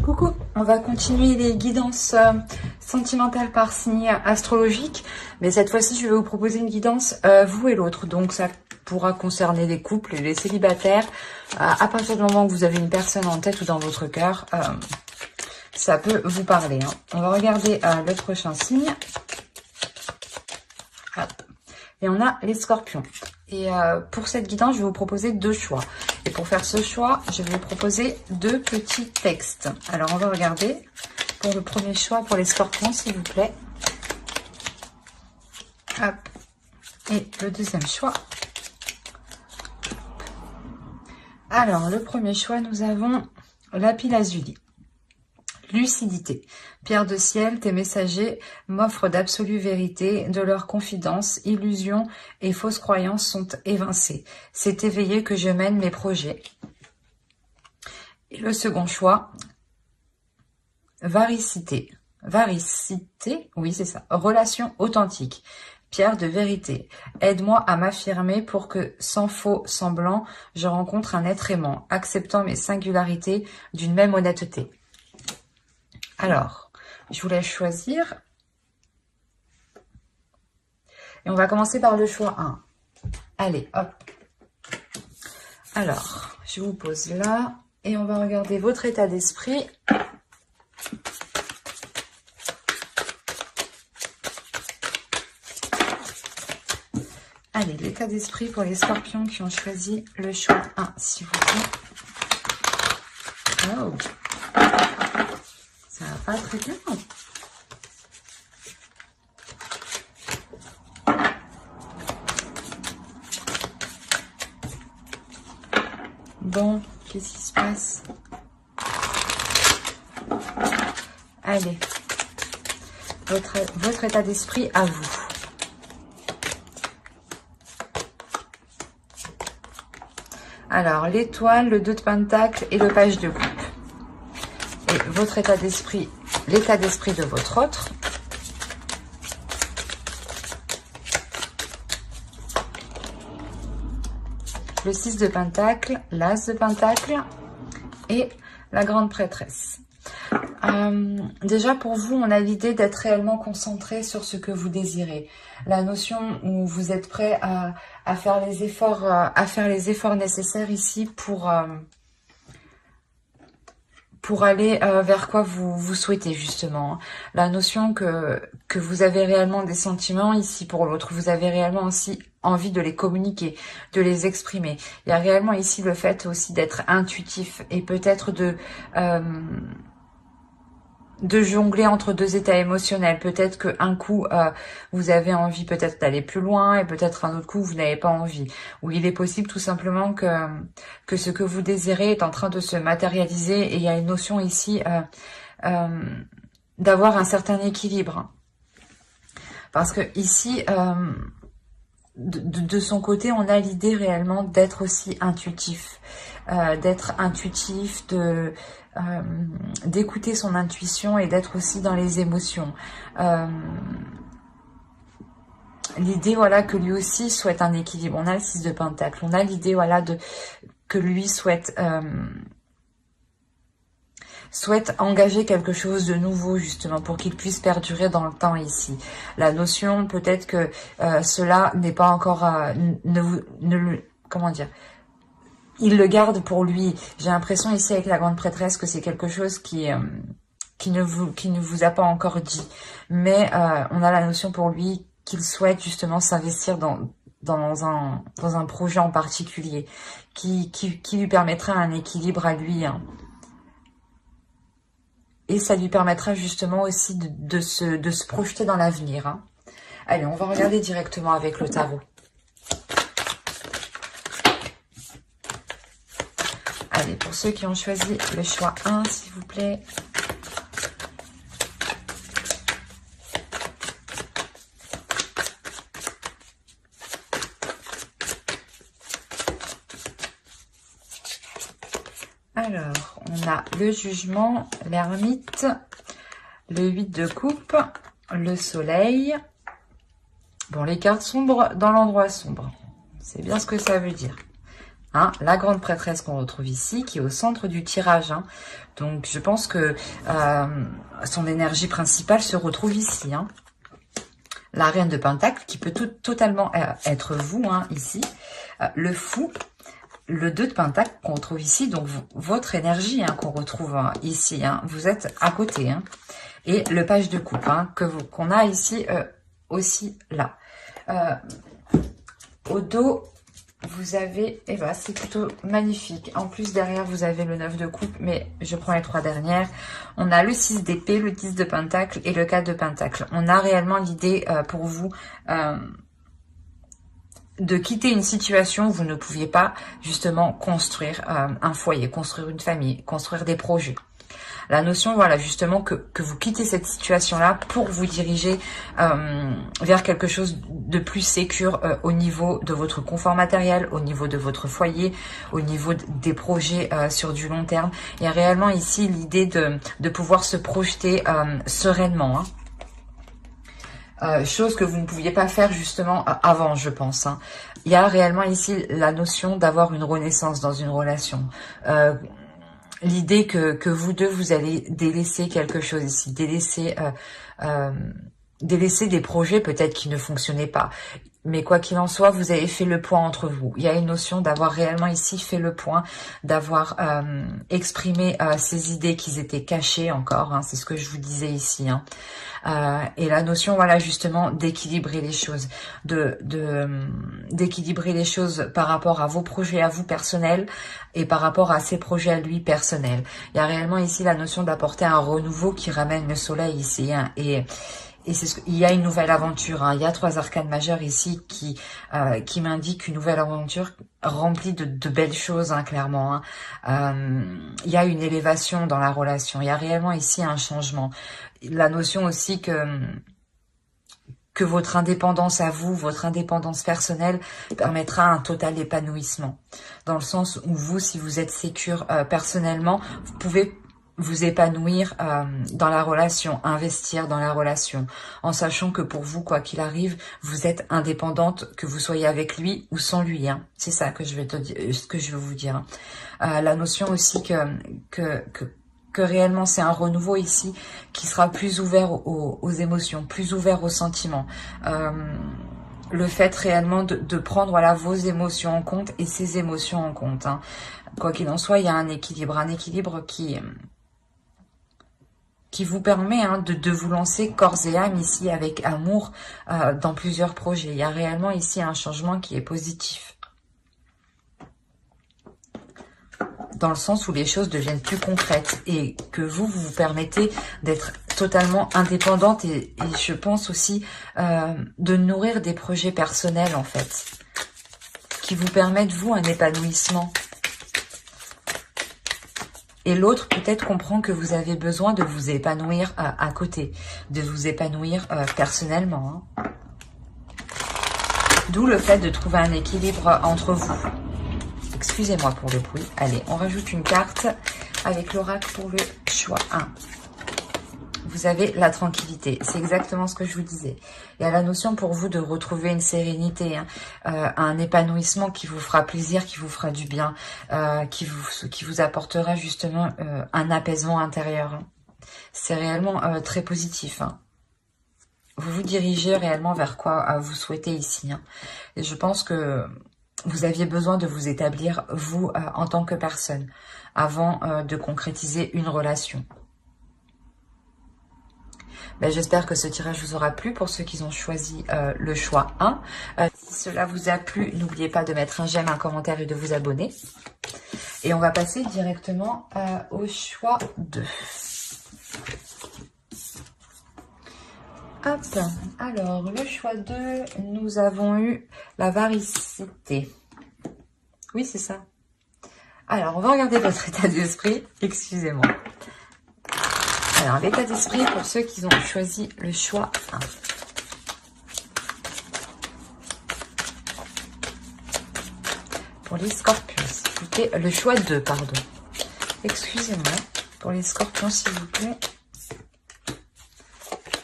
Coucou, on va continuer les guidances sentimentales par signe astrologique, mais cette fois-ci je vais vous proposer une guidance vous et l'autre, donc ça pourra concerner les couples et les célibataires. À partir du moment où vous avez une personne en tête ou dans votre cœur, ça peut vous parler. Hein. On va regarder le prochain signe. Hop. Et on a les scorpions. Et pour cette guidance, je vais vous proposer deux choix. Et pour faire ce choix, je vais vous proposer deux petits textes. Alors, on va regarder pour le premier choix pour les scorpions, s'il vous plaît. Hop. Et le deuxième choix. Alors, le premier choix, nous avons lapis lazuli. Lucidité. Pierre de ciel, tes messagers m'offrent d'absolues vérités, de leurs confidences, illusions et fausses croyances sont évincées. C'est éveillé que je mène mes projets. Et le second choix, varicité. Varicité, oui c'est ça. Relation authentique. Pierre de vérité. Aide-moi à m'affirmer pour que, sans faux semblant, je rencontre un être aimant, acceptant mes singularités d'une même honnêteté. Alors, je vous laisse choisir. Et on va commencer par le choix 1. Allez, hop. Alors, je vous pose là. Et on va regarder votre état d'esprit. Allez, l'état d'esprit pour les scorpions qui ont choisi le choix 1, s'il vous plaît. Oh. Ça va pas très bien. Bon, qu'est-ce qui se passe? Allez, votre état d'esprit à vous. Alors, l'étoile, le 2 de pentacle et le page de coupe. Et votre état d'esprit, l'état d'esprit de votre autre. Le 6 de pentacle, l'as de pentacle et la grande prêtresse. Déjà pour vous, on a l'idée d'être réellement concentré sur ce que vous désirez. La notion où vous êtes prêt à faire les efforts nécessaires ici pour aller vers quoi vous souhaitez justement. La notion que vous avez réellement des sentiments ici pour l'autre. Vous avez réellement aussi envie de les communiquer, de les exprimer. Il y a réellement ici le fait aussi d'être intuitif et peut-être de jongler entre deux états émotionnels. Peut-être qu'un coup, vous avez envie peut-être d'aller plus loin et peut-être un autre coup, vous n'avez pas envie. Ou il est possible tout simplement que ce que vous désirez est en train de se matérialiser et il y a une notion ici d'avoir un certain équilibre. Parce que ici, de son côté, on a l'idée réellement d'être aussi intuitif. D'écouter son intuition et d'être aussi dans les émotions. L'idée, voilà, que lui aussi souhaite un équilibre. On a le 6 de pentacle. On a l'idée, voilà, que lui souhaite engager quelque chose de nouveau, justement, pour qu'il puisse perdurer dans le temps ici. La notion, peut-être que cela n'est pas encore... comment dire ? Il le garde pour lui. J'ai l'impression ici avec la grande prêtresse que c'est quelque chose qui ne vous a pas encore dit. Mais on a la notion pour lui qu'il souhaite justement s'investir dans un projet en particulier qui lui permettra un équilibre à lui. Hein. Et ça lui permettra justement aussi de se projeter dans l'avenir. Hein. Allez, on va regarder directement avec le tarot. Allez, pour ceux qui ont choisi le choix 1, s'il vous plaît. Alors, on a le jugement, l'ermite, le 8 de coupe, le soleil. Bon, les cartes sombres dans l'endroit sombre. C'est bien ce que ça veut dire. Hein, la grande prêtresse qu'on retrouve ici, qui est au centre du tirage. Hein. Donc, je pense que son énergie principale se retrouve ici. Hein. La reine de Pentacle, qui peut totalement être vous, hein, ici. Le fou, le 2 de Pentacle qu'on retrouve ici. Donc, votre énergie hein, qu'on retrouve hein, ici. Hein, vous êtes à côté. Hein. Et le page de coupe hein, qu'on a ici aussi là. Au dos... Vous avez, et ben c'est plutôt magnifique. En plus, derrière, vous avez le 9 de coupe, mais je prends les 3 dernières. On a le 6 d'épée, le 10 de pentacle et le 4 de pentacle. On a réellement l'idée pour vous de quitter une situation où vous ne pouviez pas justement construire un foyer, construire une famille, construire des projets. La notion, voilà, justement, que vous quittez cette situation-là pour vous diriger vers quelque chose de plus sécure au niveau de votre confort matériel, au niveau de votre foyer, au niveau des projets sur du long terme. Il y a réellement ici l'idée de pouvoir se projeter sereinement, hein. Chose que vous ne pouviez pas faire justement avant, je pense. Hein. Il y a réellement ici la notion d'avoir une renaissance dans une relation. L'idée que vous deux, vous allez délaisser quelque chose ici, délaisser des projets peut-être qui ne fonctionnaient pas. Mais quoi qu'il en soit, vous avez fait le point entre vous. Il y a une notion d'avoir réellement ici fait le point, d'avoir exprimé ces idées qui étaient cachées encore. Hein, c'est ce que je vous disais ici. Hein. Et la notion, voilà, justement, d'équilibrer les choses, d'équilibrer les choses par rapport à vos projets à vous personnels et par rapport à ses projets à lui personnels. Il y a réellement ici la notion d'apporter un renouveau qui ramène le soleil ici, hein, et il y a une nouvelle aventure. Hein. Il y a 3 arcanes majeures ici qui m'indiquent une nouvelle aventure remplie de belles choses, hein, clairement. Hein. Il y a une élévation dans la relation. Il y a réellement ici un changement. La notion aussi que votre indépendance à vous, votre indépendance personnelle permettra un total épanouissement. Dans le sens où vous, si vous êtes sécure personnellement, vous pouvez vous épanouir dans la relation, investir dans la relation, en sachant que pour vous, quoi qu'il arrive, vous êtes indépendante, que vous soyez avec lui ou sans lui. Hein. C'est ça que je vais ce que je veux vous dire. La notion aussi que réellement c'est un renouveau ici qui sera plus ouvert aux émotions, plus ouvert aux sentiments. Le fait réellement de prendre voilà vos émotions en compte et ses émotions en compte. Hein. Quoi qu'il en soit, il y a un équilibre qui vous permet hein, de vous lancer corps et âme ici avec amour dans plusieurs projets. Il y a réellement ici un changement qui est positif. Dans le sens où les choses deviennent plus concrètes et que vous permettez d'être totalement indépendante et je pense aussi de nourrir des projets personnels en fait, qui vous permettent vous un épanouissement. Et l'autre peut-être comprend que vous avez besoin de vous épanouir à côté, de vous épanouir personnellement. Hein. D'où le fait de trouver un équilibre entre vous. Excusez-moi pour le bruit. Allez, on rajoute une carte avec l'oracle pour le choix 1. Vous avez la tranquillité. C'est exactement ce que je vous disais. Il y a la notion pour vous de retrouver une sérénité, hein, un épanouissement qui vous fera plaisir, qui vous fera du bien, qui vous apportera justement un apaisement intérieur. Hein. C'est réellement très positif. Hein. Vous vous dirigez réellement vers quoi vous souhaitez ici. Hein. Et je pense que vous aviez besoin de vous établir, vous, en tant que personne, avant de concrétiser une relation. Ben, j'espère que ce tirage vous aura plu pour ceux qui ont choisi le choix 1. Si cela vous a plu, n'oubliez pas de mettre un j'aime, un commentaire et de vous abonner. Et on va passer directement au choix 2. Hop, alors le choix 2, nous avons eu la varicité. Oui, c'est ça. Alors, on va regarder votre état d'esprit. Excusez-moi. Alors, l'état d'esprit pour ceux qui ont choisi le choix 1. Pour les scorpions, écoutez, le choix 2, pardon. Excusez-moi. Pour les scorpions, s'il vous plaît.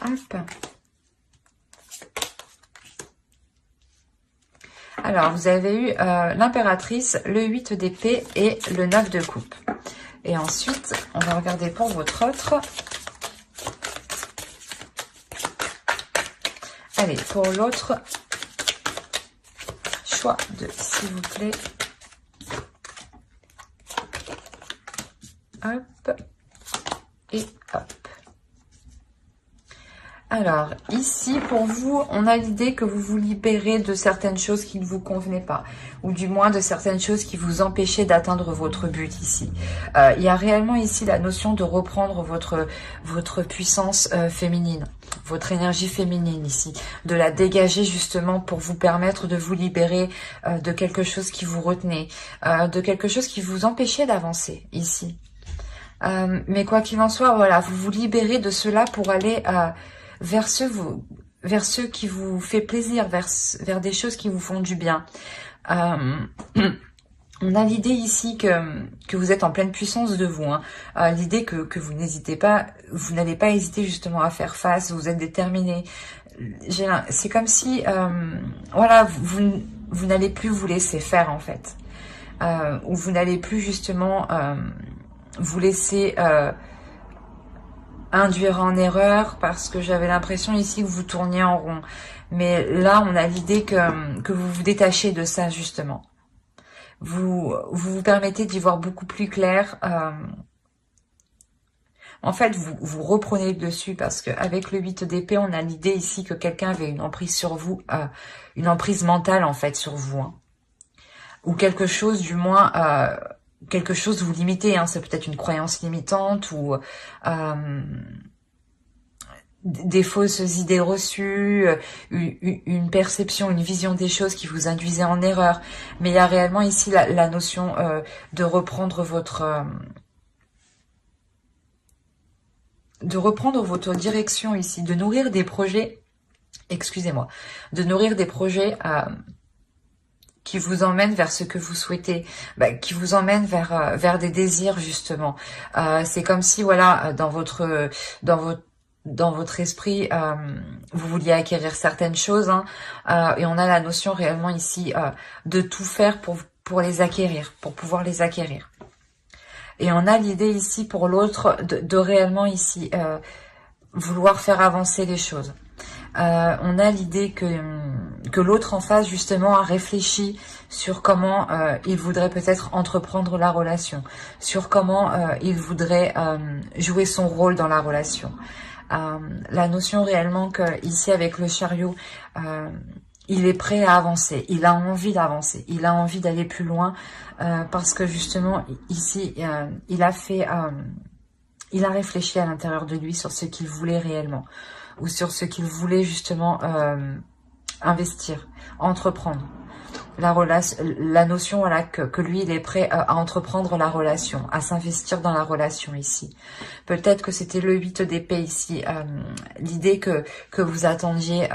Hop. Alors, vous avez eu l'impératrice, le 8 d'épée et le 9 de coupe. Et ensuite, on va regarder pour votre autre. Allez, pour l'autre, choix de, s'il vous plaît. Hop. Et hop. Alors, ici, pour vous, on a l'idée que vous vous libérez de certaines choses qui ne vous convenaient pas, ou du moins de certaines choses qui vous empêchaient d'atteindre votre but ici. Il y a réellement ici la notion de reprendre votre puissance féminine, votre énergie féminine ici, de la dégager justement pour vous permettre de vous libérer de quelque chose qui vous retenait, de quelque chose qui vous empêchait d'avancer ici. Mais quoi qu'il en soit, voilà, vous vous libérez de cela pour aller vers ceux qui vous fait plaisir, vers des choses qui vous font du bien. On a l'idée ici que vous êtes en pleine puissance de vous. Hein. L'idée que vous n'hésitez pas, vous n'allez pas hésiter justement à faire face, vous êtes déterminé. C'est comme si, voilà, vous n'allez plus vous laisser faire en fait. Ou vous n'allez plus justement vous laisser induire en erreur, parce que j'avais l'impression ici que vous tourniez en rond. Mais là, on a l'idée que vous vous détachez de ça, justement. Vous permettez d'y voir beaucoup plus clair. En fait, vous reprenez le dessus, parce qu'avec le 8 d'épée, on a l'idée ici que quelqu'un avait une emprise sur vous, une emprise mentale, en fait, sur vous. Hein. Ou quelque chose, du moins... quelque chose vous limitez, hein, c'est peut-être une croyance limitante ou des fausses idées reçues, une perception, une vision des choses qui vous induisait en erreur. Mais il y a réellement ici la notion de reprendre votre direction ici, de nourrir des projets, excusez-moi, de nourrir des projets qui vous emmène vers ce que vous souhaitez, qui vous emmène vers des désirs justement. C'est comme si voilà dans votre esprit vous vouliez acquérir certaines choses, hein, et on a la notion réellement ici de tout faire pour les acquérir, pour pouvoir les acquérir. Et on a l'idée ici pour l'autre de réellement ici vouloir faire avancer les choses. On a l'idée que l'autre en face justement a réfléchi sur comment il voudrait peut-être entreprendre la relation, sur comment il voudrait jouer son rôle dans la relation. La notion réellement que ici avec le chariot, il est prêt à avancer, il a envie d'avancer, il a envie d'aller plus loin, parce que justement ici il a réfléchi à l'intérieur de lui sur ce qu'il voulait réellement, ou sur ce qu'il voulait justement investir, entreprendre. La notion voilà, que lui, il est prêt à entreprendre la relation, à s'investir dans la relation ici. Peut-être que c'était le 8 d'épée ici, l'idée que vous attendiez,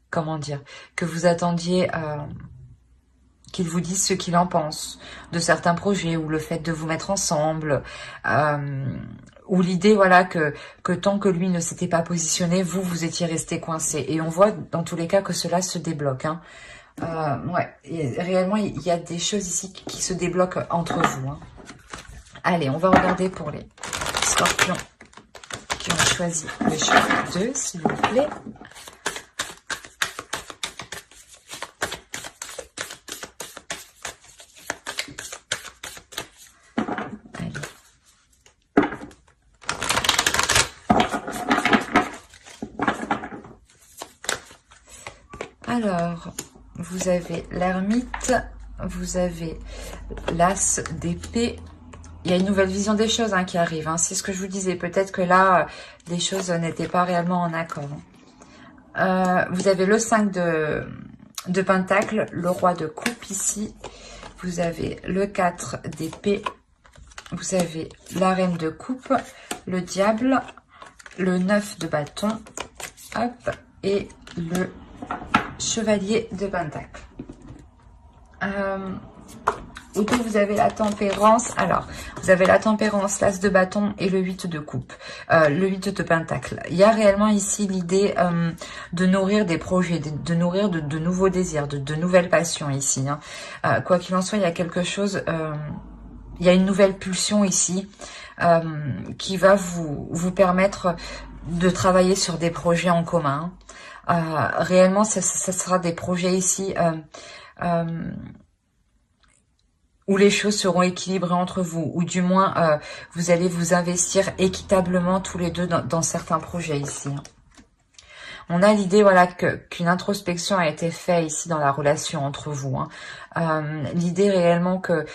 comment dire, que vous attendiez... qu'il vous dise ce qu'il en pense de certains projets, ou le fait de vous mettre ensemble, ou l'idée voilà que tant que lui ne s'était pas positionné, vous étiez resté coincé. Et on voit dans tous les cas que cela se débloque. Hein. Ouais, et réellement il y a des choses ici qui se débloquent entre vous. Hein. Allez, on va regarder pour les scorpions qui ont choisi le choix 2, s'il vous plaît. Alors, vous avez l'ermite, vous avez l'as d'épée. Il y a une nouvelle vision des choses qui arrive. Hein. C'est ce que je vous disais. Peut-être que là, les choses n'étaient pas réellement en accord. Vous avez le 5 de pentacle, le roi de coupe ici. Vous avez le 4 d'épée. Vous avez la reine de coupe, le diable, le 9 de bâton. Hop, et le... chevalier de pentacle. Et puis vous avez la tempérance. Alors, vous avez la tempérance, l'as de bâton et le 8 de coupe, le 8 de pentacle. Il y a réellement ici l'idée de nourrir des projets, de nourrir de nouveaux désirs, de nouvelles passions ici. Hein. Quoi qu'il en soit, il y a quelque chose, il y a une nouvelle pulsion ici qui va vous permettre de travailler sur des projets en commun. Réellement, ça sera des projets ici où les choses seront équilibrées entre vous, ou du moins vous allez vous investir équitablement tous les deux dans certains projets ici. On a l'idée, voilà, qu'une introspection a été faite ici dans la relation entre vous. Hein. L'idée réellement que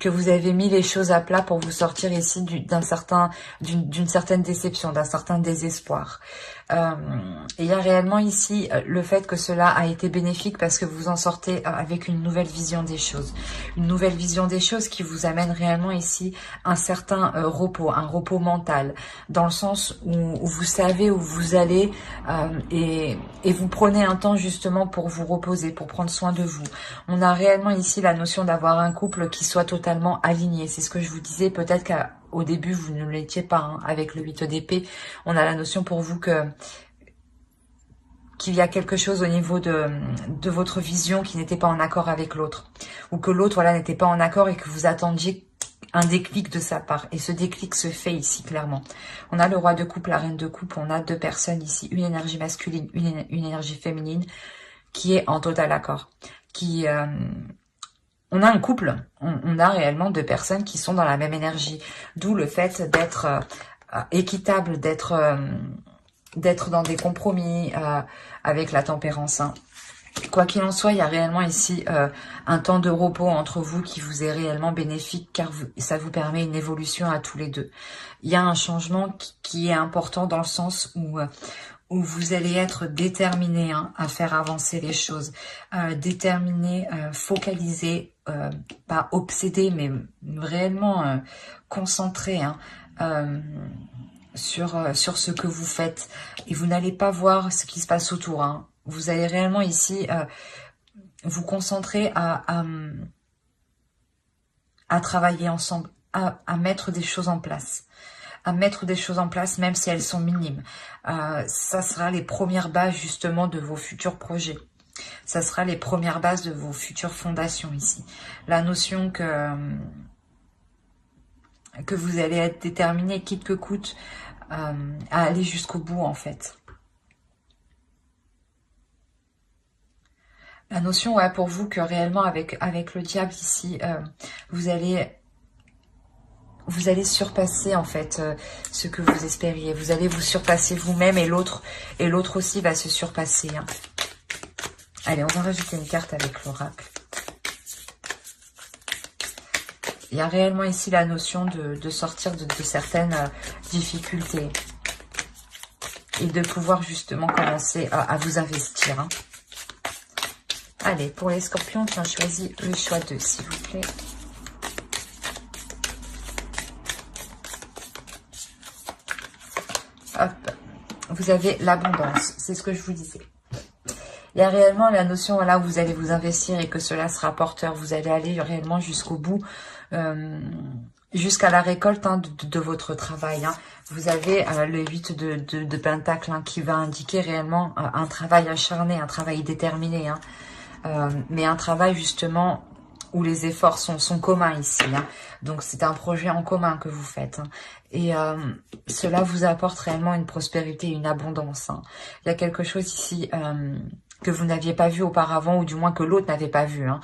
vous avez mis les choses à plat pour vous sortir ici d'une certaine déception, d'un certain désespoir. Il y a réellement ici le fait que cela a été bénéfique parce que vous en sortez avec une nouvelle vision des choses. Une nouvelle vision des choses qui vous amène réellement ici un certain repos, un repos mental, dans le sens où vous savez où vous allez et vous prenez un temps justement pour vous reposer, pour prendre soin de vous. On a réellement ici la notion d'avoir un couple qui soit totalement aligné. C'est ce que je vous disais, peut-être qu'au début vous ne l'étiez pas, hein, avec le 8 d'épée. On a la notion pour vous qu'il y a quelque chose au niveau de votre vision qui n'était pas en accord avec l'autre. Ou que l'autre, voilà, n'était pas en accord et que vous attendiez un déclic de sa part. Et ce déclic se fait ici, clairement. On a le roi de coupe, la reine de coupe. On a deux personnes ici. Une énergie masculine, une énergie féminine qui est en total accord. On a un couple. On a réellement deux personnes qui sont dans la même énergie. D'où le fait d'être équitable, d'être dans des compromis avec la tempérance. Hein. Quoi qu'il en soit, il y a réellement ici un temps de repos entre vous qui vous est réellement bénéfique car ça vous permet une évolution à tous les deux. Il y a un changement qui est important dans le sens où vous allez être déterminé, hein, à faire avancer les choses, déterminé, focalisé, pas obsédé, mais réellement concentré, hein, sur ce que vous faites. Et vous n'allez pas voir ce qui se passe autour. Hein. Vous allez réellement ici vous concentrer à travailler ensemble, à mettre des choses en place. À mettre des choses en place, même si elles sont minimes. Ça sera les premières bases justement de vos futurs projets. Ça sera les premières bases de vos futures fondations ici. La notion que vous allez être déterminé, quitte que coûte, à aller jusqu'au bout en fait. La notion, ouais, pour vous que réellement avec le diable ici, vous allez surpasser en fait ce que vous espériez. Vous allez vous surpasser vous-même et l'autre aussi va se surpasser. Hein. Allez, on va rajouter une carte avec l'oracle. Il y a réellement ici la notion de sortir de certaines difficultés et de pouvoir justement commencer à vous investir. Hein. Allez, pour les scorpions qui ont choisi le choix 2, s'il vous plaît. Hop, vous avez l'abondance, c'est ce que je vous disais. Il y a réellement la notion, voilà, où vous allez vous investir et que cela sera porteur. Vous allez aller réellement jusqu'au bout, jusqu'à la récolte, hein, de votre travail. Hein. Vous avez le 8 de pentacle, hein, qui va indiquer réellement un travail acharné, un travail déterminé. Hein. Mais un travail justement où les efforts sont communs ici. Hein. Donc c'est un projet en commun que vous faites. Hein. Et cela vous apporte réellement une prospérité, une abondance. Hein. Il y a quelque chose ici que vous n'aviez pas vu auparavant, ou du moins que l'autre n'avait pas vu. Hein.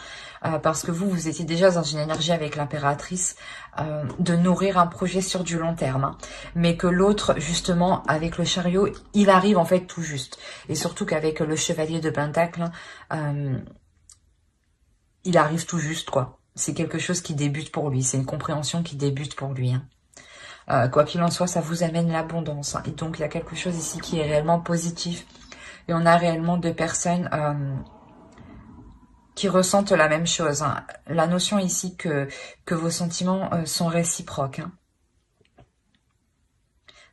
Parce que vous étiez déjà dans une énergie avec l'impératrice de nourrir un projet sur du long terme. Hein. Mais que l'autre, justement, avec le chariot, il arrive en fait tout juste. Et surtout qu'avec le chevalier de pentacle, il arrive tout juste, quoi. C'est quelque chose qui débute pour lui. C'est une compréhension qui débute pour lui. Hein. Quoi qu'il en soit, ça vous amène l'abondance. Hein. Et donc, il y a quelque chose ici qui est réellement positif. Et on a réellement deux personnes qui ressentent la même chose. Hein. La notion ici que vos sentiments sont réciproques. Hein.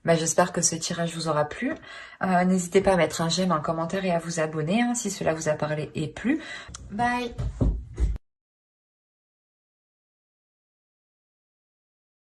Bah, j'espère que ce tirage vous aura plu. N'hésitez pas à mettre un j'aime, un commentaire et à vous abonner, hein, si cela vous a parlé et plu. Bye!